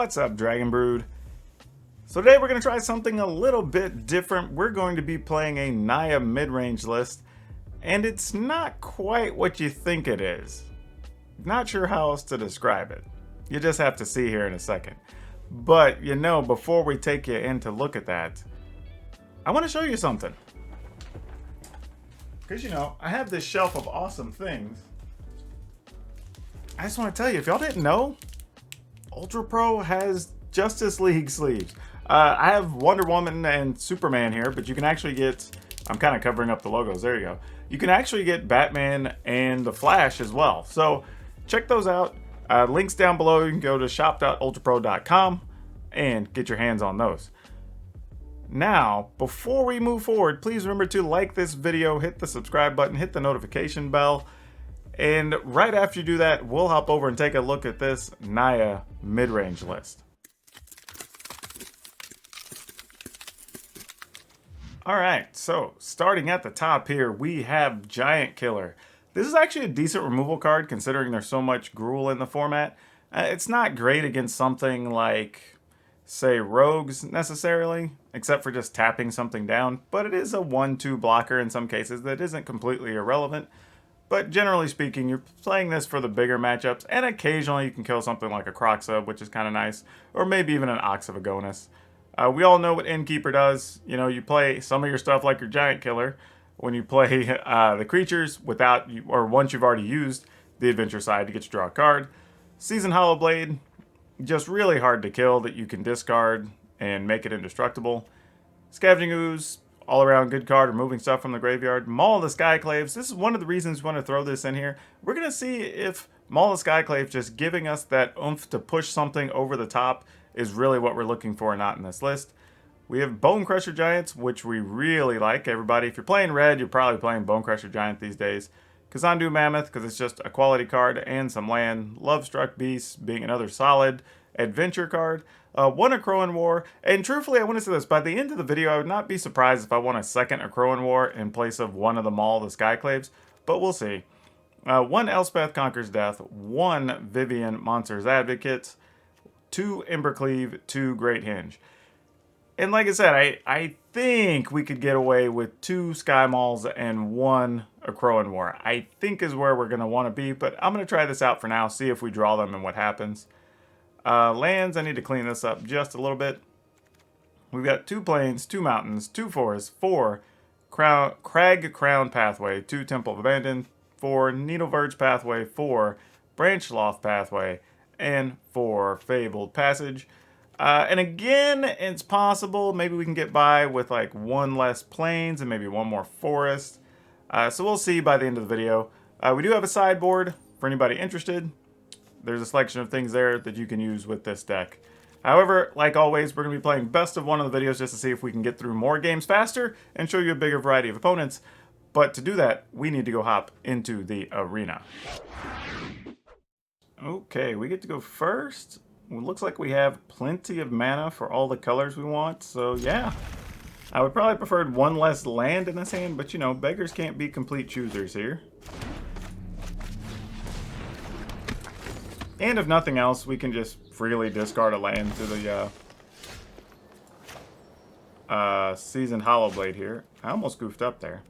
What's up, Dragon Brood? So today we're going to try something a little bit different. We're going to be playing a Naya Midrange list, and it's not quite what you think it is. Not sure how else to describe it. You just have to see here in a second. But, you know, before we take you in to look at that, I want to show you something. Because, you know, I have this shelf of awesome things. I just want to tell you, if y'all didn't know, Ultra Pro has Justice League sleeves. I have Wonder Woman and Superman here, but you can actually get, I'm kind of covering up the logos, there you go. You can actually get Batman and the Flash as well. So check those out. Links down below. You can go to shop.ultrapro.com and get your hands on those. Now, before we move forward, please remember to like this video, hit the subscribe button, hit the notification bell. And right after you do that, we'll hop over and take a look at this Naya Midrange list. Alright, so starting at the top here, we have Giant Killer. This is actually a decent removal card considering there's so much gruel in the format. It's not great against something like, say, Rogues necessarily, except for just tapping something down, but it is a 1-2 blocker in some cases that isn't completely irrelevant. But generally speaking, you're playing this for the bigger matchups, and occasionally you can kill something like a Crocsub, which is kind of nice, or maybe even an Ox of Agonis. We all know what Innkeeper does. You know, you play some of your stuff like your Giant Killer when you play the creatures without, or once you've already used the Adventure side to get you to draw a card. Seasoned Hollowblade, just really hard to kill that you can discard and make it indestructible. Scavenging Ooze, all around good card, removing stuff from the graveyard. Maul of the Skyclaves, this is one of the reasons we want to throw this in here. We're going to see if Maul of the Skyclaves just giving us that oomph to push something over the top is really what we're looking for, not in this list. We have Bone Crusher Giants, which we really like. Everybody, if you're playing red, you're probably playing Bone Crusher Giant these days. Kazandu Mammoth, because it's just a quality card and some land. Love Struck Beast being another solid adventure card. One Akroan War, and truthfully I want to say this, by the end of the video I would not be surprised if I won a second Akroan War in place of one of the Maul of the Skyclaves, but we'll see. One Elspeth Conquers Death, one Vivian Monsters Advocate, 2 Embercleave, 2 Great Hinge. And like I said, I think we could get away with 2 Sky Mauls and 1 Akroan War. I think is where we're going to want to be, but I'm going to try this out for now, see if we draw them and what happens. Lands, I need to clean this up just a little bit. We've got 2 plains, 2 mountains, 2 forests, 4 Crag Crown Pathway, 2 Temple of Abandon, 4 Needle Verge Pathway, 4 Branch Loft Pathway, and 4 Fabled Passage. And again, it's possible maybe we can get by with like 1 less plains and maybe 1 more forest. So we'll see by the end of the video. We do have a sideboard for anybody interested. There's a selection of things there that you can use with this deck. However, like always, we're going to be playing best of 1 of the videos just to see if we can get through more games faster and show you a bigger variety of opponents. But to do that, we need to go hop into the arena. Okay, we get to go first. It looks like we have plenty of mana for all the colors we want, so yeah. I would probably prefer 1 less land in this hand, but you know, beggars can't be complete choosers here. And if nothing else, we can just freely discard a land to the Seasoned Hollowblade here. I almost goofed up there.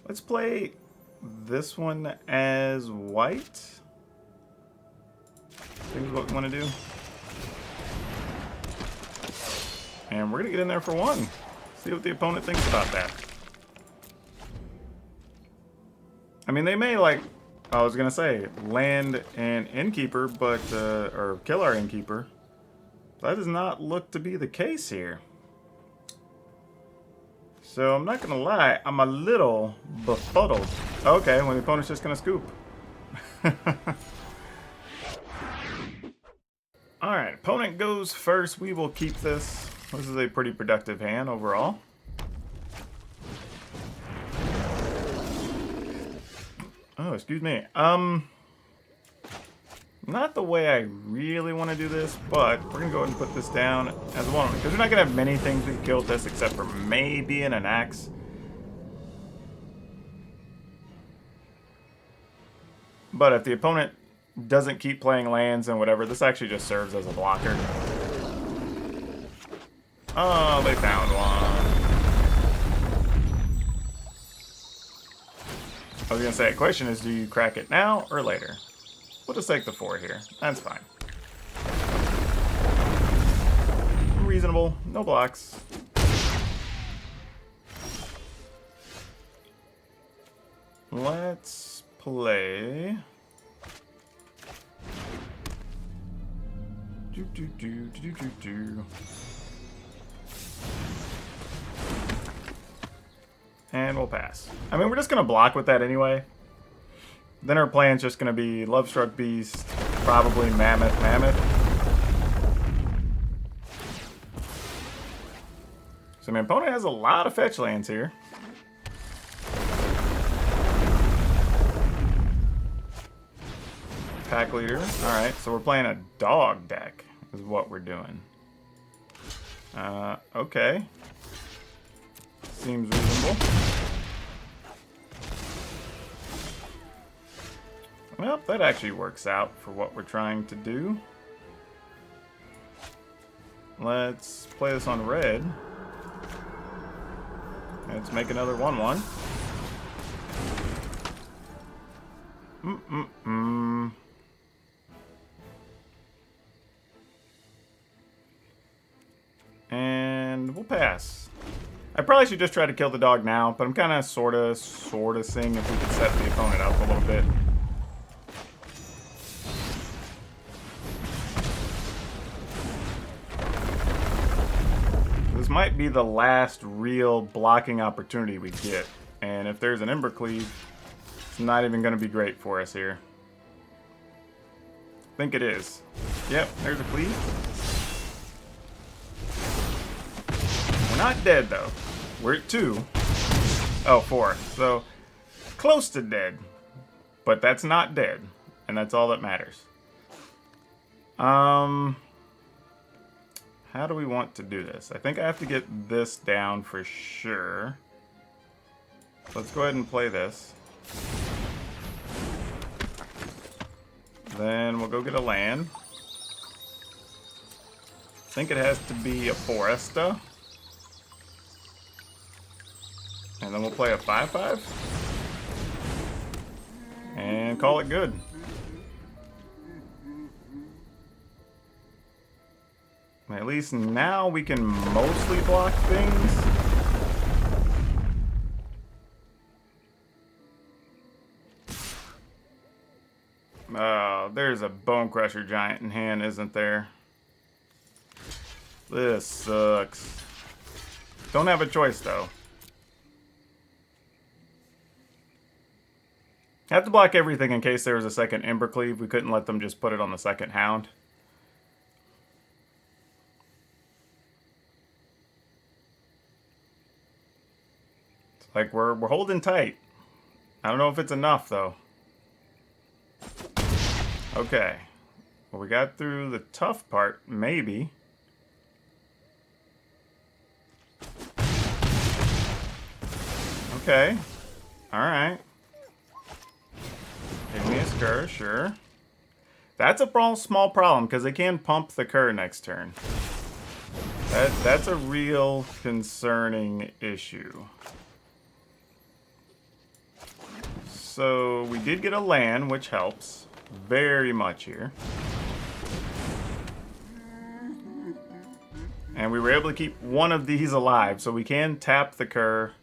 Let's play this one as white. I think is what we want to do. And we're going to get in there for 1. See what the opponent thinks about that. I mean, they may like... I was gonna say land and Innkeeper, but or kill our Innkeeper. That does not look to be the case here. So I'm not gonna lie, I'm a little befuddled. Okay, well the opponent's just gonna scoop. Alright, opponent goes first. We will keep this. This is a pretty productive hand overall. Oh, excuse me. Not the way I really want to do this, but we're going to go ahead and put this down as one. Because we're not going to have many things we can kill with this except for maybe an axe. But if the opponent doesn't keep playing lands and whatever, this actually just serves as a blocker. Oh, they found one. I was gonna say, the question is, do you crack it now or later? We'll just take the 4 here. That's fine. Reasonable. No blocks. Let's play. And we'll pass. I mean, we're just going to block with that anyway. Then our plan's just going to be Lovestruck Beast, probably Mammoth. So my opponent has a lot of fetch lands here. Pack leader. Alright, so we're playing a dog deck is what we're doing. Okay. Seems reasonable. Well, that actually works out for what we're trying to do. Let's play this on red. Let's make another 1/1. And we'll pass. I probably should just try to kill the dog now, but I'm kind of sort of seeing if we can set the opponent up a little bit. This might be the last real blocking opportunity we get. And if there's an Embercleave, it's not even going to be great for us here. I think it is. Yep, there's a cleave. We're not dead, though. We're at 2. Oh, 4. So, close to dead. But that's not dead. And that's all that matters. How do we want to do this? I think I have to get this down for sure. Let's go ahead and play this. Then we'll go get a land. I think it has to be a Foresta. And then we'll play a 5/5. And call it good. At least now we can mostly block things. Oh, there's a Bone Crusher Giant in hand, isn't there? This sucks. Don't have a choice, though. I have to block everything in case there was a second Embercleave. We couldn't let them just put it on the second Hound. It's like we're holding tight. I don't know if it's enough, though. Okay. Well, we got through the tough part, maybe. Okay. Alright. Igneous Cur, sure. That's a small problem, because they can pump the Cur next turn. That's a real concerning issue. So, we did get a land, which helps very much here. And we were able to keep one of these alive, so we can tap the Cur,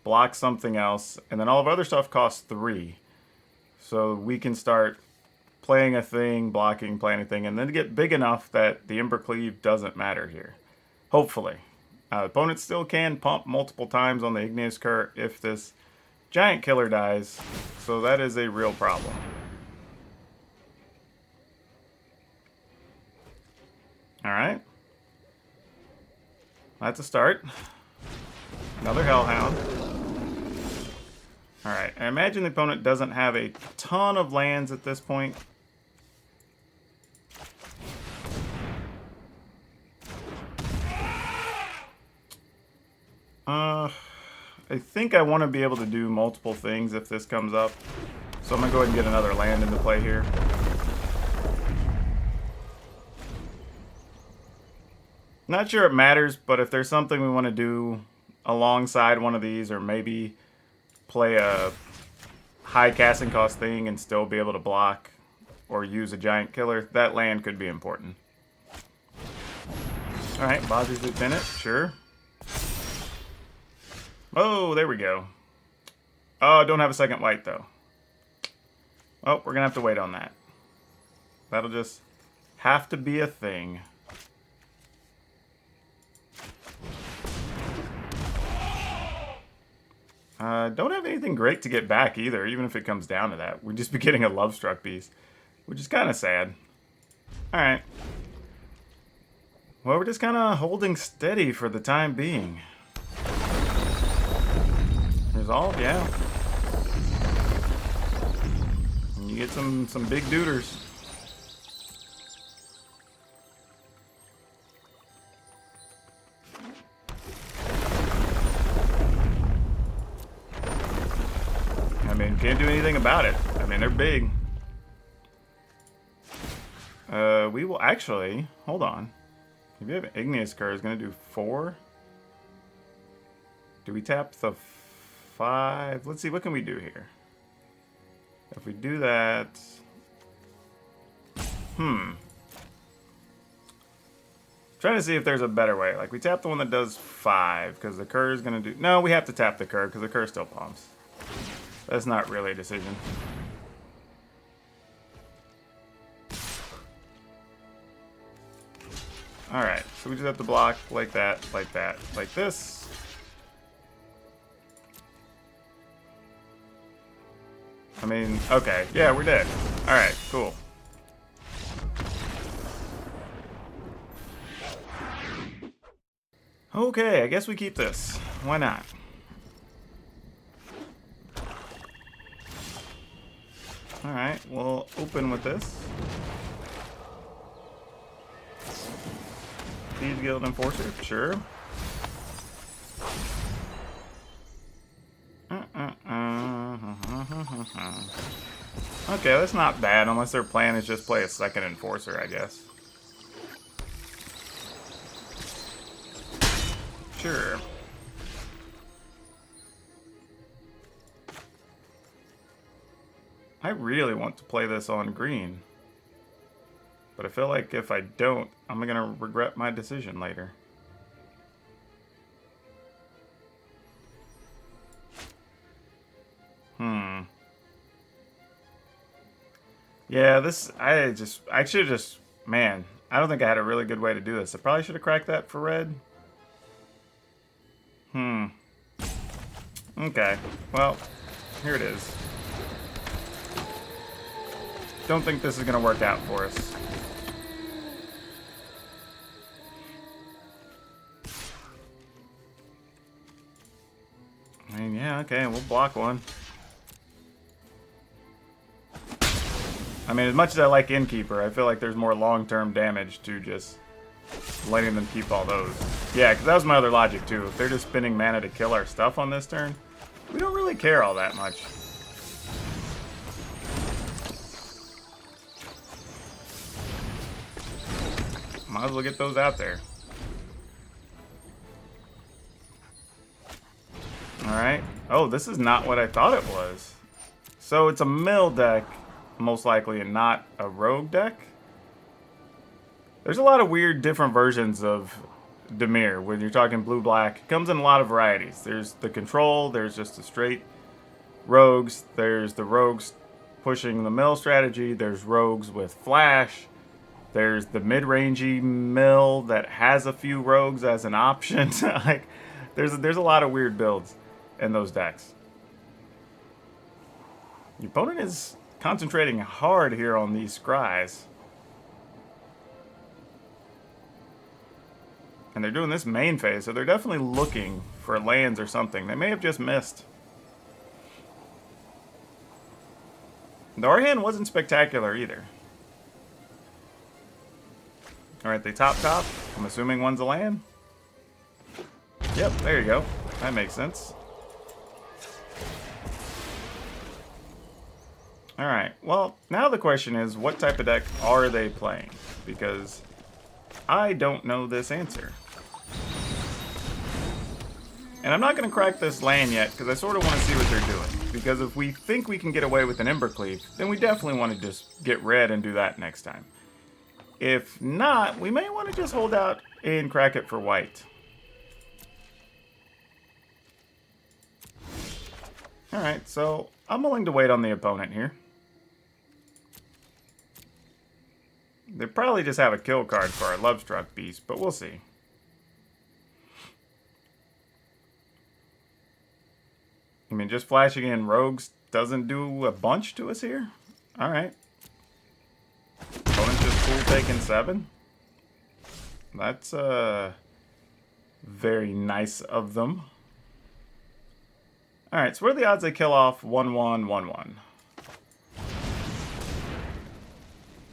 block something else, and then all of our other stuff costs 3. So we can start playing a thing, blocking, playing a thing, and then get big enough that the Embercleave doesn't matter here. Hopefully. Opponents still can pump multiple times on the Igneous Cur if this Giant Killer dies, so that is a real problem. Alright. That's a start. Another Hellhound. Alright, I imagine the opponent doesn't have a ton of lands at this point. I think I want to be able to do multiple things if this comes up. So I'm going to go ahead and get another land into play here. Not sure it matters, but if there's something we want to do alongside one of these, or maybe play a high casting cost thing and still be able to block or use a giant killer, that land could be important. Alright, Bozzy's Lieutenant, sure. Oh, there we go. Oh, don't have a second white, though. Oh, we're going to have to wait on that. That'll just have to be a thing. Don't have anything great to get back either, even if it comes down to that. We'd just be getting a Love Struck piece, which is kind of sad. Alright. Well, we're just kind of holding steady for the time being. Resolve, yeah. And you get some big duders. I mean, can't do anything about it. I mean, they're big. We will actually, hold on. If you have Igneous Cur, it's going to do 4. Do we tap the 5? Let's see, what can we do here? If we do that... Trying to see if there's a better way. Like, we tap the one that does 5, because the Cur is going to do... No, we have to tap the Cur, because the Cur still palms. That's not really a decision. Alright, so we just have to block like that, like this. I mean, okay, yeah, we're dead. Alright, cool. Okay, I guess we keep this. Why not? Alright, we'll open with this. Thieves Guild Enforcer, sure. Okay, that's not bad, unless their plan is just play a second Enforcer, I guess. Sure. I really want to play this on green. But I feel like if I don't, I'm going to regret my decision later. Yeah, I should have just, man, I don't think I had a really good way to do this. I probably should have cracked that for red. Okay, well, here it is. Don't think this is going to work out for us. I mean, yeah, okay, we'll block one. I mean, as much as I like Innkeeper, I feel like there's more long-term damage to just letting them keep all those. Yeah, because that was my other logic, too. If they're just spending mana to kill our stuff on this turn, we don't really care all that much. Might as well get those out there. Alright. Oh, this is not what I thought it was. So it's a mill deck, most likely, and not a rogue deck? There's a lot of weird different versions of Dimir when you're talking blue-black. It comes in a lot of varieties. There's the control, there's just the straight rogues, there's the rogues pushing the mill strategy, there's rogues with flash, there's the mid-rangey mill that has a few rogues as an option. Like, there's a lot of weird builds in those decks. The opponent is concentrating hard here on these scries. And they're doing this main phase, so they're definitely looking for lands or something. They may have just missed. The our hand wasn't spectacular either. Alright, they top. I'm assuming one's a land. Yep, there you go. That makes sense. Alright, well, now the question is, what type of deck are they playing? Because I don't know this answer. And I'm not going to crack this land yet, because I sort of want to see what they're doing. Because if we think we can get away with an Embercleave, then we definitely want to just get red and do that next time. If not, we may want to just hold out and crack it for white. Alright, so I'm willing to wait on the opponent here. They probably just have a kill card for our Lovestruck Beast, but we'll see. I mean, just flashing in rogues doesn't do a bunch to us here? Alright. Opponent's just full taking 7. That's very nice of them. Alright, so what are the odds they kill off 1-1, 1-1?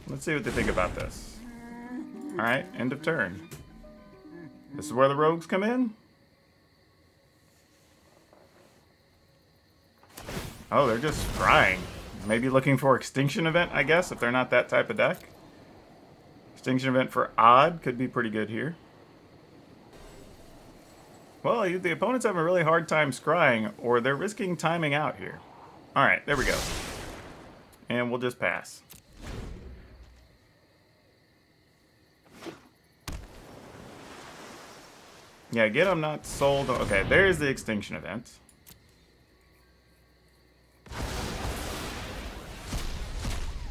Let's see what they think about this. Alright, end of turn. This is where the rogues come in? Oh, they're just scrying. Maybe looking for Extinction Event, I guess, if they're not that type of deck. Extinction Event for odd could be pretty good here. Well, the opponent's having a really hard time scrying, or they're risking timing out here. Alright, there we go. And we'll just pass. Yeah, again, I'm not sold. Okay, there's the Extinction Event.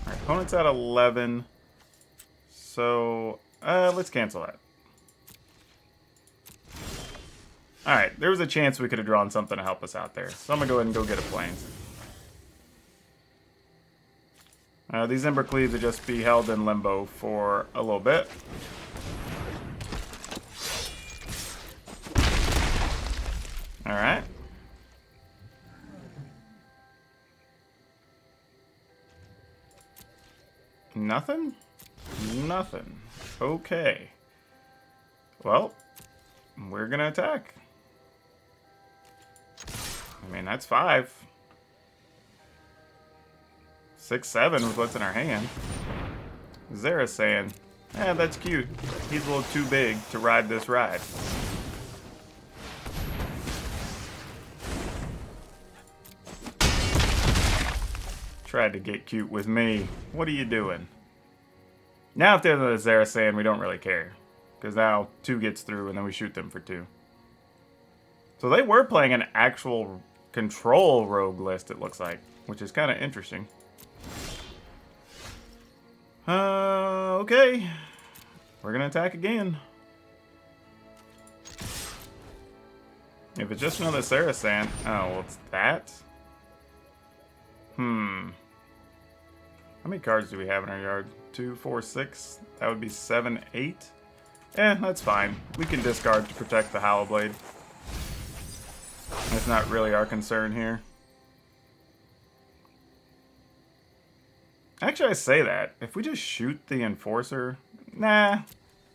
Alright, opponent's at 11. So, let's cancel that. Alright, there was a chance we could have drawn something to help us out there. So I'm going to go ahead and go get a Plains. These Embercleaves will just be held in limbo for a little bit. Alright. Nothing? Nothing. Okay. Well, we're gonna attack. I mean, that's 5. 6, 7 with what's in our hand. Zara's saying, eh, that's cute. He's a little too big to ride this ride. Tried to get cute with me. What are you doing? Now if they're the Zara saying, we don't really care. Because now 2 gets through and then we shoot them for 2. So they were playing an actual control rogue list, it looks like. Which is kind of interesting. Okay. We're going to attack again. If it's just another Sarasan. Oh, well, it's that? How many cards do we have in our yard? 2, 4, 6. That would be 7, 8. That's fine. We can discard to protect the Howlblade. That's not really our concern here. Actually, I say that. If we just shoot the Enforcer... Nah.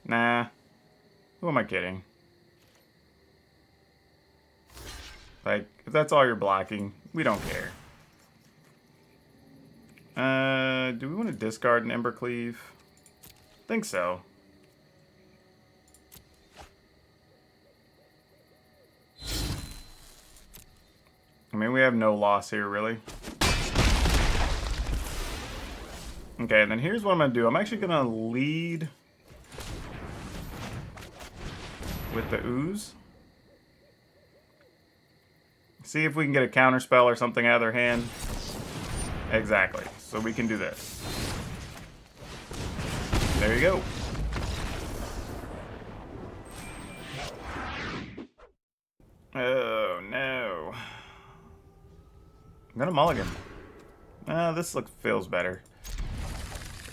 Who am I kidding? Like, if that's all you're blocking, we don't care. Do we want to discard an Embercleave? Think so. I mean, we have no loss here, really. Okay, and then here's what I'm going to do. I'm actually going to lead with the Ooze. See if we can get a counterspell or something out of their hand. Exactly. So we can do this. There you go. Oh, no. I'm going to mulligan. This feels better.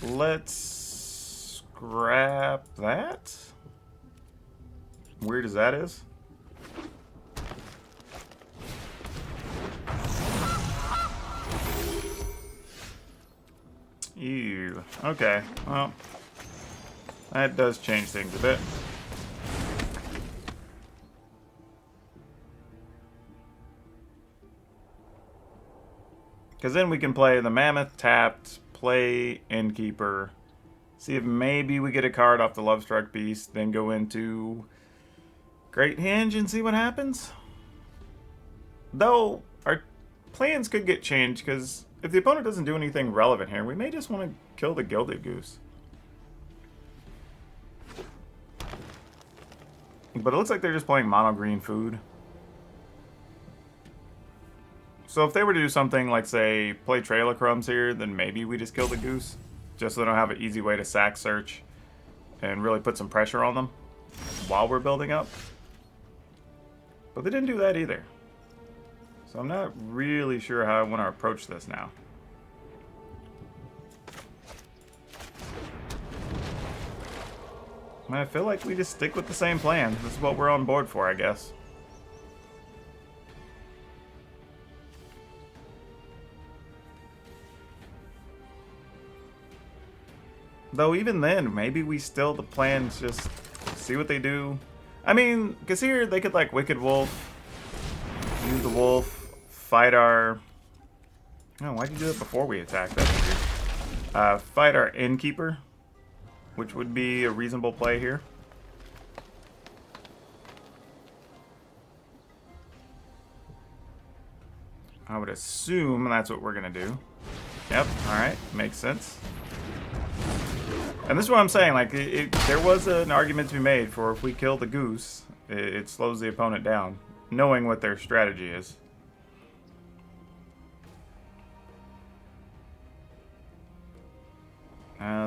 Let's scrap that. Weird as that is. Ew. Okay, well, that does change things a bit. Because then we can play the Mammoth tapped, play Innkeeper, See if maybe we get a card off the Lovestruck Beast, then go into Great Henge and see what happens. Though, our plans could get changed, because if the opponent doesn't do anything relevant here, we may just want to kill the Gilded Goose. But it looks like they're just playing mono green food. So if they were to do something like, say, play Trail of Crumbs here, then maybe we just kill the Goose. Just so they don't have an easy way to sack search and really put some pressure on them while we're building up. But they didn't do that either. So I'm not really sure how I want to approach this now. I feel like we just stick with the same plan. This is what we're on board for, I guess. Though even then, maybe we still, the plan's just see what they do. I mean, because here they could like Wicked Wolf, use the wolf, fight our... Oh, why'd you do it before we attacked? That's weird. Fight our Innkeeper, which would be a reasonable play here. I would assume that's what we're going to do. Yep, alright, makes sense. And this is what I'm saying, like, there was an argument to be made for if we kill the Goose, it slows the opponent down, knowing what their strategy is.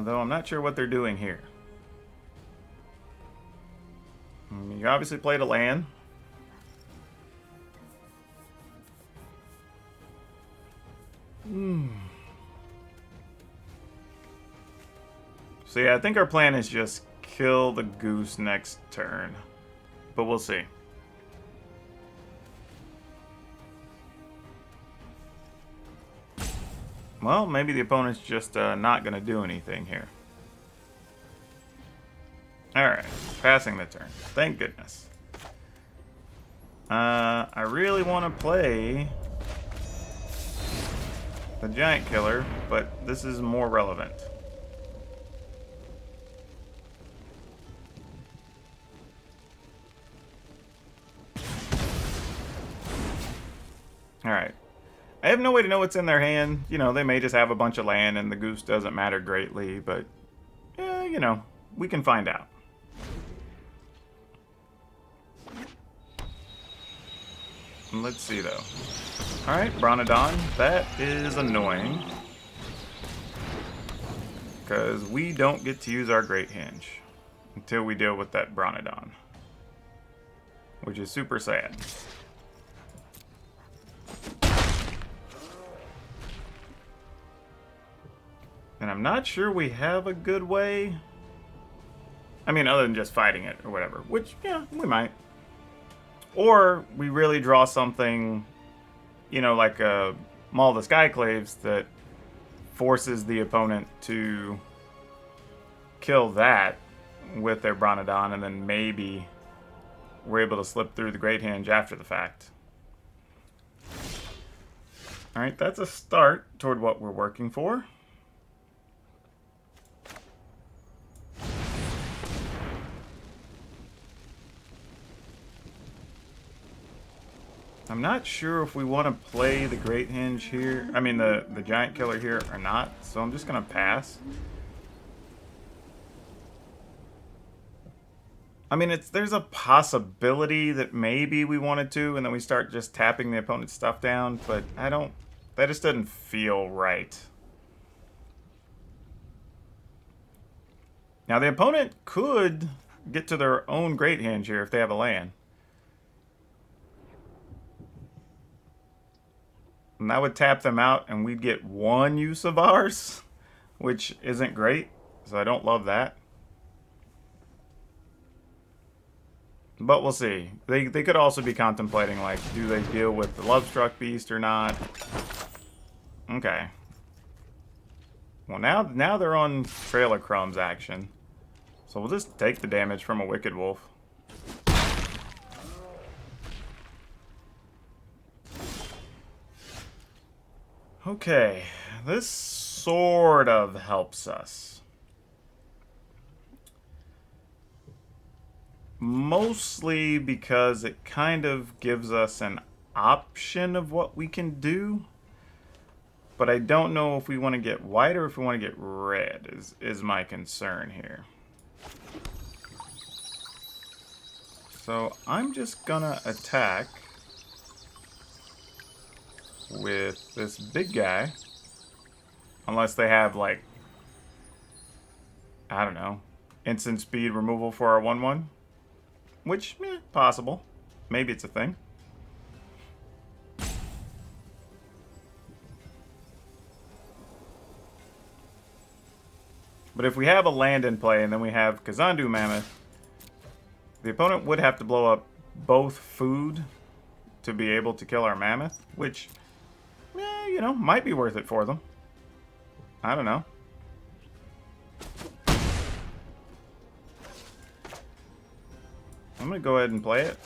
Though I'm not sure what they're doing here. You obviously played a land. So yeah, I think our plan is just kill the Goose next turn. But we'll see. Well, maybe the opponent's just not going to do anything here. Alright, passing the turn. Thank goodness. I really want to play the Giant Killer, but this is more relevant. Alright. I have no way to know what's in their hand. You know, they may just have a bunch of land and the Goose doesn't matter greatly, but, you know, we can find out. Let's see, though. Alright, Bronodon. That is annoying. Because we don't get to use our Great Henge until we deal with that Bronodon. Which is super sad. And I'm not sure we have a good way. I mean, other than just fighting it or whatever. Which, yeah, we might. Or we really draw something, you know, like a Maul the Skyclaves that forces the opponent to kill that with their Bronodon, and then maybe we're able to slip through the Great Henge after the fact. Alright, that's a start toward what we're working for. I'm not sure if we want to play the Great Henge here. I mean, the Giant Killer here or not. So I'm just going to pass. I mean, there's a possibility that maybe we wanted to, and then we start just tapping the opponent's stuff down. But that just doesn't feel right. Now, the opponent could get to their own Great Henge here if they have a land. And that would tap them out, and we'd get one use of ours, which isn't great, so I don't love that. But we'll see. They could also be contemplating, like, do they deal with the Lovestruck Beast or not? Okay. Well, now they're on Trail of Crumbs action. So we'll just take the damage from a Wicked Wolf. Okay, this sort of helps us. Mostly because it kind of gives us an option of what we can do. But I don't know if we want to get white or if we want to get red is my concern here. So I'm just gonna attack with this big guy. Unless they have, like, I don't know, instant speed removal for our 1/1. Which, possible. Maybe it's a thing. But if we have a land in play and then we have Kazandu Mammoth, the opponent would have to blow up both food to be able to kill our Mammoth, which, you know, might be worth it for them. I don't know. I'm going to go ahead and play it.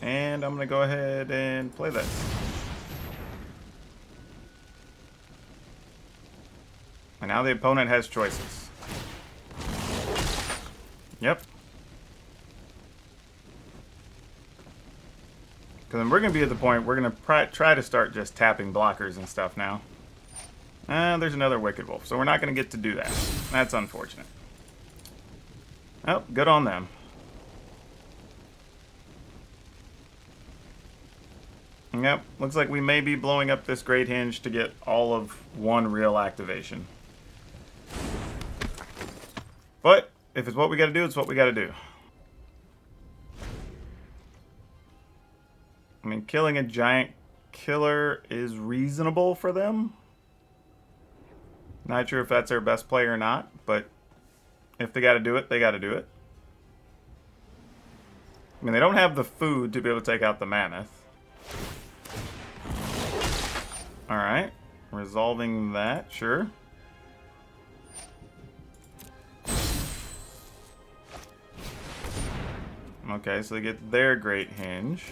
And I'm going to go ahead and play this. And now the opponent has choices. Yep. Because then we're going to be at the point we're going to try to start just tapping blockers and stuff now. There's another Wicked Wolf, so we're not going to get to do that. That's unfortunate. Oh, good on them. Yep, looks like we may be blowing up this Great Hinge to get all of one real activation. But if it's what we got to do, it's what we got to do. I mean, killing a giant killer is reasonable for them. Not sure if that's their best play or not, but if they got to do it, they got to do it. I mean, they don't have the food to be able to take out the Mammoth. Alright, resolving that, sure. Okay, so they get their Great Hinge.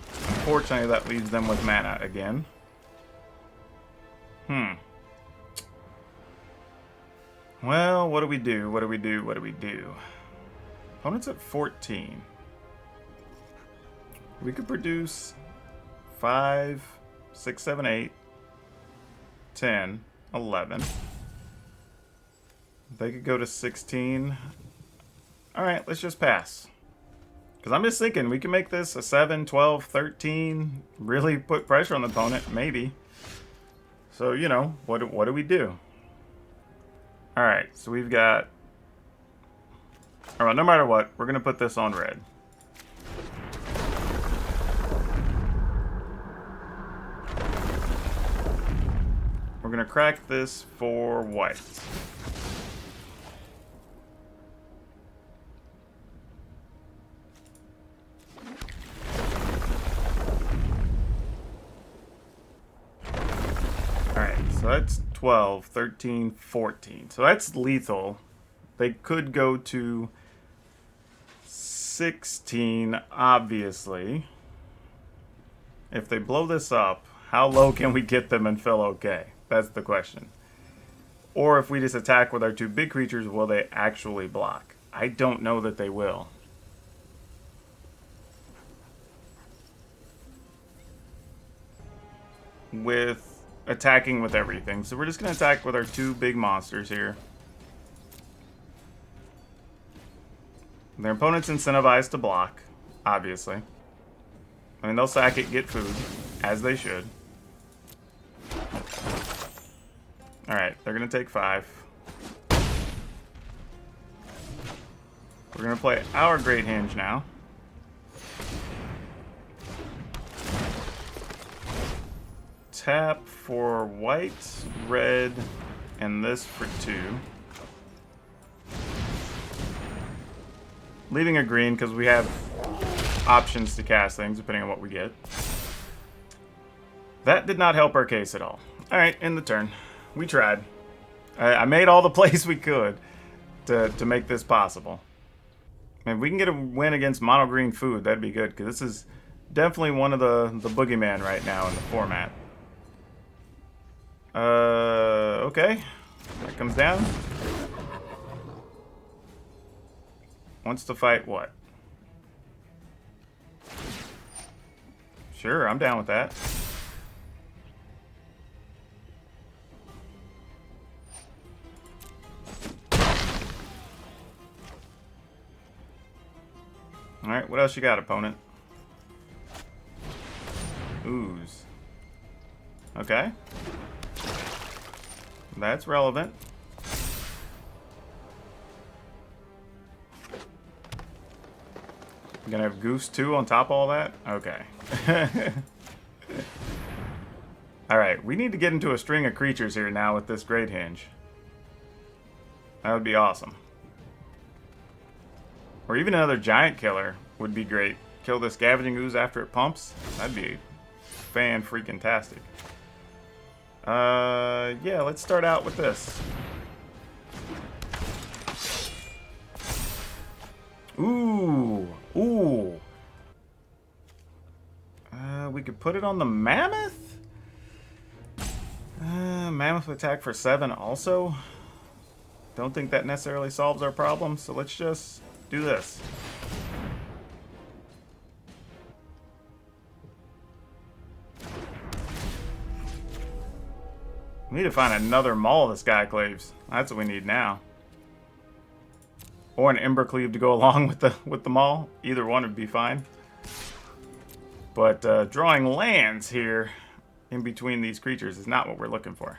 Unfortunately, that leaves them with mana again. Well, what do we do? What do we do? What do we do? Opponent's at 14. We could produce 5, 6, 7, 8, 10, 11. They could go to 16. Alright, let's just pass. Because I'm just thinking, we can make this a 7, 12, 13. Really put pressure on the opponent, maybe. So, you know, what do we do? Alright, so we've got... Alright, no matter what, we're going to put this on red. We're going to crack this for white. Alright, so that's 12, 13, 14. So that's lethal. They could go to 16, obviously. If they blow this up, how low can we get them and feel okay? That's the question. Or if we just attack with our two big creatures, will they actually block? I don't know that they will. With attacking with everything. So we're just going to attack with our two big monsters here. Their opponent's incentivized to block, obviously. I mean, they'll sack it, get food, as they should. Alright, they're going to take 5. We're going to play our Great Hinge now. Tap for white, red, and this for 2. Leaving a green because we have options to cast things depending on what we get. That did not help our case at all. Alright, end the turn. We tried. I made all the plays we could to make this possible. And if we can get a win against mono green food, that'd be good, because this is definitely one of the boogeyman right now in the format. Okay. That comes down. Wants to fight what? Sure, I'm down with that. Alright, what else you got, opponent? Ooze. Okay. That's relevant. I'm gonna have Goose 2 on top of all that? Okay. Alright, we need to get into a string of creatures here now with this Great Hinge. That would be awesome. Or even another Giant Killer would be great. Kill the Scavenging Ooze after it pumps. That'd be fan-freaking-tastic. Yeah, let's start out with this. Ooh. Ooh. We could put it on the Mammoth? Mammoth attack for 7 also. Don't think that necessarily solves our problem, so let's just do this. We need to find another Maul of the Skyclaves. That's what we need now. Or an Embercleave to go along with the Maul. Either one would be fine. But drawing lands here in between these creatures is not what we're looking for.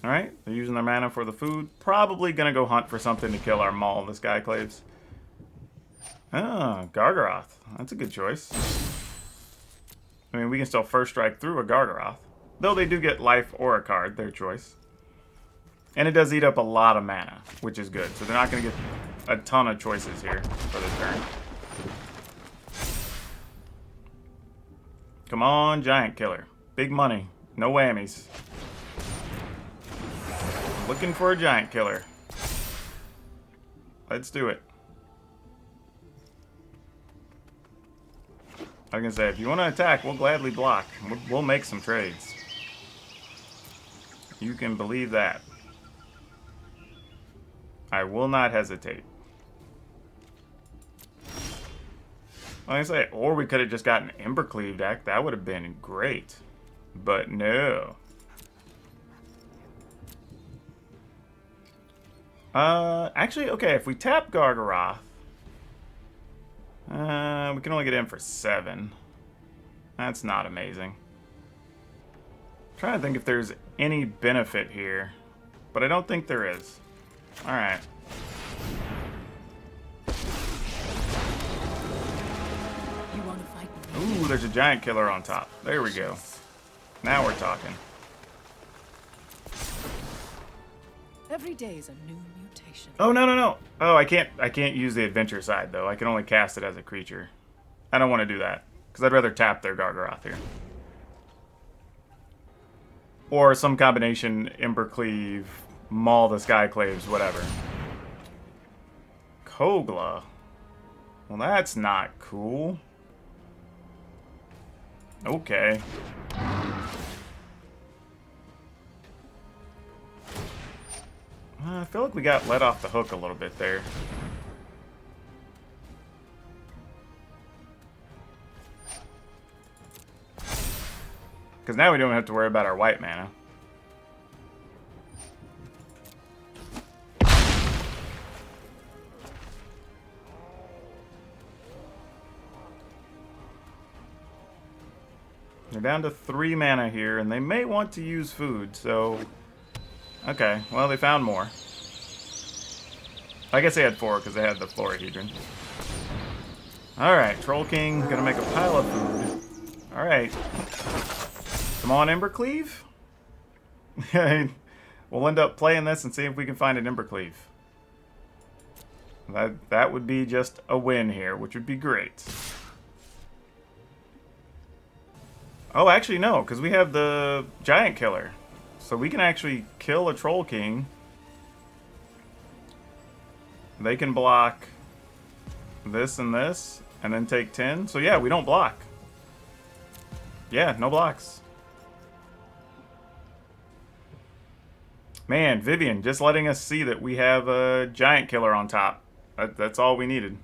Alright, they're using their mana for the food. Probably gonna go hunt for something to kill our Maul of the Skyclaves. Ah, Gargaroth. That's a good choice. I mean, we can still first strike through a Gargaroth. Though they do get life or a card, their choice. And it does eat up a lot of mana, which is good. So they're not going to get a ton of choices here for the turn. Come on, Giant Killer. Big money. No whammies. Looking for a Giant Killer. Let's do it. I was going to say, if you want to attack, we'll gladly block. We'll make some trades. You can believe that. I will not hesitate. Like I say, or we could have just gotten an Embercleave deck. That would have been great. But no. Actually, okay, if we tap Gargaroth, we can only get in for 7. That's not amazing. I'm trying to think if there's any benefit here, but I don't think there is. Alright. Ooh, there's a Giant Killer on top. There we go. Now we're talking. Every day is a new mutation. Oh, no. Oh, I can't use the adventure side, though. I can only cast it as a creature. I don't want to do that, because I'd rather tap their Gargaroth here. Or some combination, Embercleave, Maul the Skyclaves, whatever. Kogla. Well, that's not cool. Okay. I feel like we got let off the hook a little bit there. Because now we don't have to worry about our white mana. They're down to 3 mana here, and they may want to use food, so... Okay, well, they found more. I guess they had 4, because they had the Florahedron. Alright, Troll King, gonna make a pile of food. Alright. Come on, Embercleave? We'll end up playing this and see if we can find an Embercleave. That would be just a win here, which would be great. Oh, actually, no, because we have the Giant Killer. So we can actually kill a Troll King. They can block this and this, and then take 10. So yeah, we don't block. Yeah, no blocks. Man, Vivian, just letting us see that we have a giant killer on top. That's all we needed.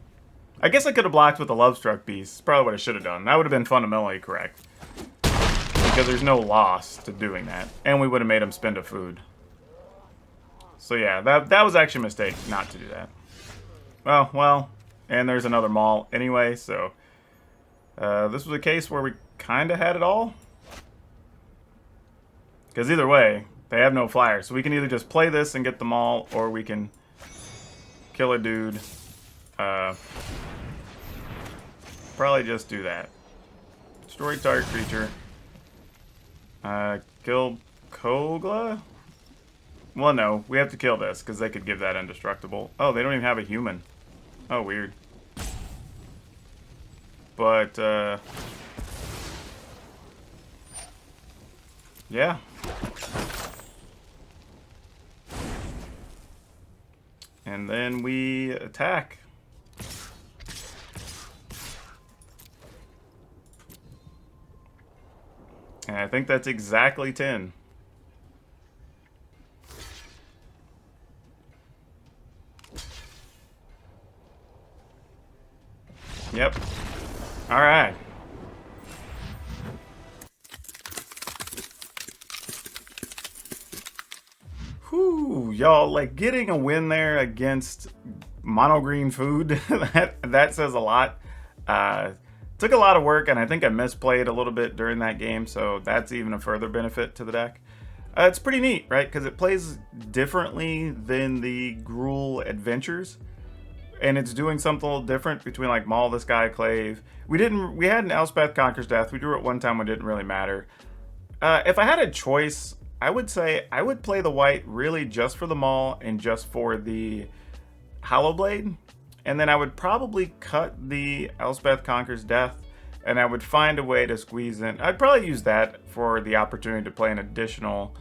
I guess I could have blocked with the Lovestruck Beast. Probably what I should have done. That would have been fundamentally correct. Because there's no loss to doing that. And we would have made him spend a food. So yeah, that was actually a mistake not to do that. Well, and there's another mall anyway, so... this was a case where we kind of had it all. Because either way, they have no flyers. So we can either just play this and get the mall, or we can kill a dude. Probably just do that. Destroy target creature. Kill Kogla? Well, no. We have to kill this, because they could give that indestructible. Oh, they don't even have a human. Oh, weird. But, yeah. And then we attack. And I think that's exactly 10. Yep. All right. Whew, y'all, like getting a win there against mono green food, that says a lot. Took a lot of work, and I think I misplayed a little bit during that game, so that's even a further benefit to the deck. It's pretty neat, right? Because it plays differently than the Gruul Adventures, and it's doing something a little different between like Maul the Skyclave. We had an Elspeth Conquers Death. We drew it one time when it didn't really matter. If I had a choice, I would say I would play the white really just for the Maul and just for the Hollowblade. And then I would probably cut the Elspeth Conquers Death, and I would find a way to squeeze in. I'd probably use that for the opportunity to play an additional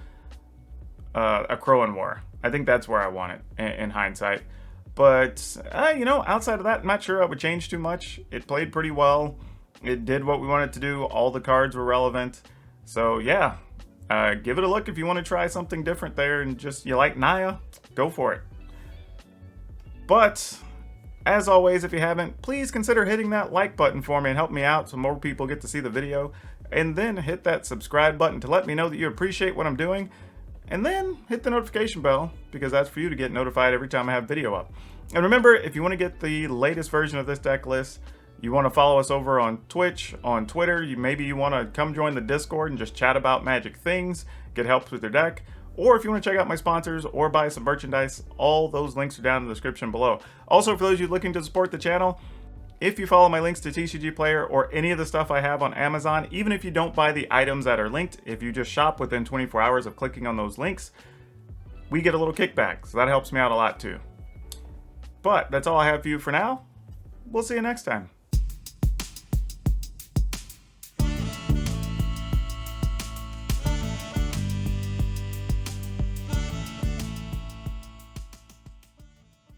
a Crowan War. I think that's where I want it in hindsight. But, you know, outside of that, I'm not sure I would change too much. It played pretty well. It did what we wanted to do. All the cards were relevant. So, yeah, give it a look if you want to try something different there. And just, you like Naya, go for it. But... as always, if you haven't, please consider hitting that like button for me and help me out so more people get to see the video. And then hit that subscribe button to let me know that you appreciate what I'm doing. And then hit the notification bell, because that's for you to get notified every time I have video up. And remember, if you want to get the latest version of this deck list, you want to follow us over on Twitch, on Twitter, maybe you want to come join the Discord and just chat about Magic things, get help with your deck. Or if you want to check out my sponsors or buy some merchandise, all those links are down in the description below. Also, for those of you looking to support the channel, if you follow my links to TCGPlayer or any of the stuff I have on Amazon, even if you don't buy the items that are linked, if you just shop within 24 hours of clicking on those links, we get a little kickback, so that helps me out a lot too. But that's all I have for you for now. We'll see you next time.